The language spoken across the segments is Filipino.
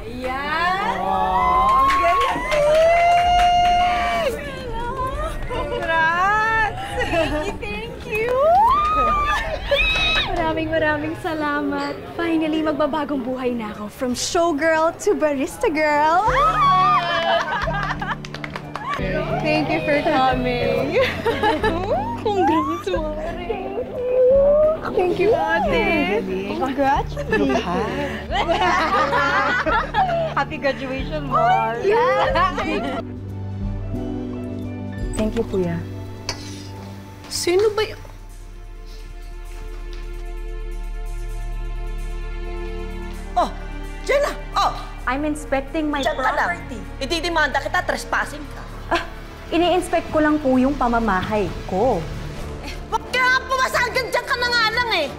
Ayan! Oh, ang galing! Congrats! Thank you! Maraming salamat. Finally, magbabagong buhay na ako. From showgirl to barista girl. Thank you for coming. Congrats, Mare. Thank you, ate. Congrats. Happy graduation, Mar. Yeah. Thank you, Kuya. Sino ba yun? Oh, Jenna! Oh! I'm inspecting my Diyan ka lang. property. Ididimanda kita, trespassing ka. Ini-inspect ko lang po yung pamamahay ko. Wag ka nga pumasagan, diyan ka na nga lang eh!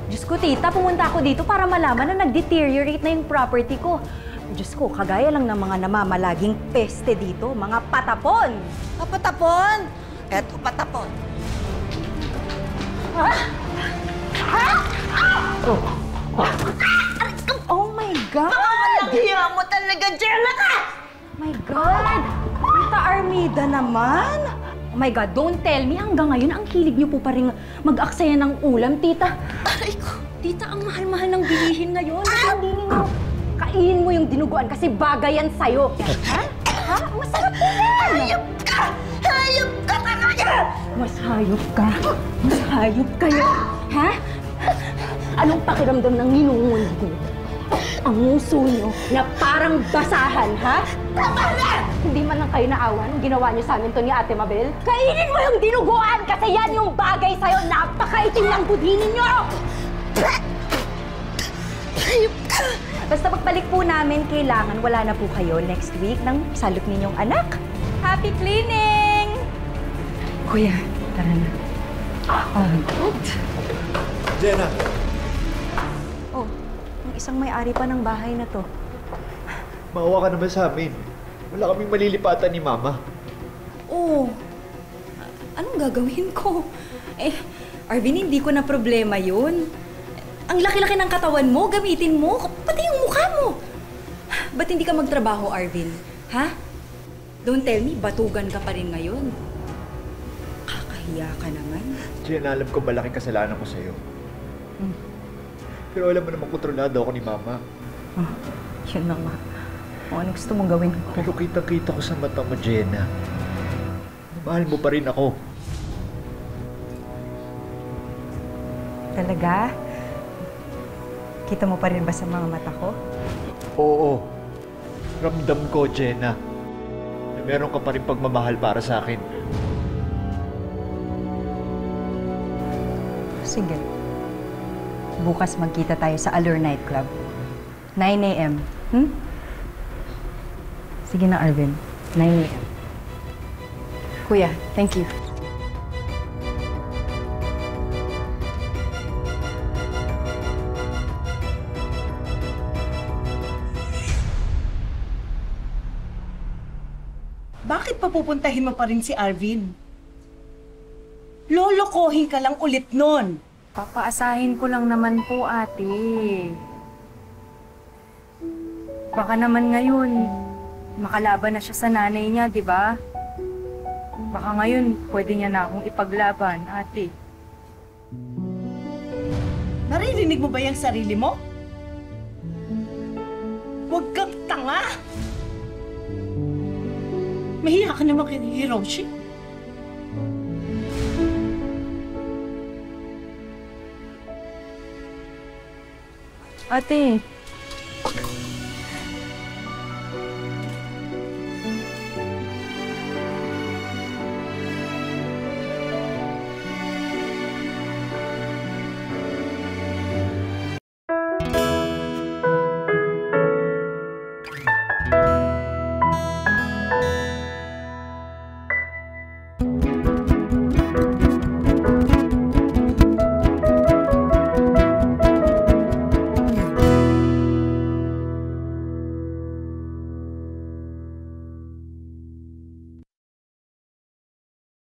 Diyos ko, tita, pumunta ako dito para malaman na nag-deteriorate na yung property ko. Diyos ko, kagaya lang ng mga namamalaging peste dito, mga patapon. Patapon! Eto, patapon. Oh my God! Walang hiya mo talaga, Jenna ka! My God! Tita Armida naman! Oh my God, don't tell me hanggang ngayon ang kilig niyo po pa rin mag-aksaya ng ulam, tita. Aray ko! Tita, ang mahal-mahal ng bilihin ngayon. Hindi ninyo kainin mo yung dinuguan kasi bagay yan sa'yo. Ha? Ha? Masarap po yan! Hayop ka! Hayop ka talaga! Mas hayop ka. Mas hayop kayo. Ha? Anong pakiramdam ng ninungon ko? Ang nguso niyo na parang basahan, ha? Tama na! Hindi man lang kayo naawa nung ginawa niyo sa amin to ni Ate Mabel? Kainin mo yung dinuguan kasi yan yung bagay sa'yo. Napakaitim ng budhi ninyo! Hayop ka! Basta pagbalik po namin, kailangan wala na po kayo next week ng salot ninyong anak. Happy cleaning! Kuya, tara na. Oh, good. Jenna! Oh, ang isang may-ari pa ng bahay na to. Maawa ka naman sa amin. Wala kaming malilipatan ni Mama. Oh, anong gagawin ko? Eh, Arvin, hindi ko na problema yun. Ang laki-laki ng katawan mo, gamitin mo, pati yung mukha mo. Ba't hindi ka magtrabaho, Arvin? Ha? Don't tell me, batugan ka pa rin ngayon. Kakahiya ka naman. Jenna, alam ko malaking kasalanan ko sa'yo. Pero alam mo naman kontrolado ako ni Mama. Oh, yun na nga. O, ano gusto mong gawin ko? Pero kitang-kita ko sa mata mo, Jenna. Mahal mo pa rin ako. Talaga? Kita mo pa rin ba sa mga mata ko? Oo. Ramdam ko, Jenna. Na meron ka pa rin pagmamahal para sa akin. Sige. Bukas magkita tayo sa Allure Nightclub. 9 a.m. Sige na, Arvin. 9 a.m. Kuya, thank you. Bakit papupuntahin mo pa rin si Arvin? Lolokohin ka lang ulit nun. Papaasahin ko lang naman po, ate. Baka naman ngayon, makalaban na siya sa nanay niya, di ba? Baka ngayon, pwede niya na akong ipaglaban, ate. Naririnig mo ba yung sarili mo? Huwag kang tanga! Mahiya ka naman kay Hiroshi. Ate,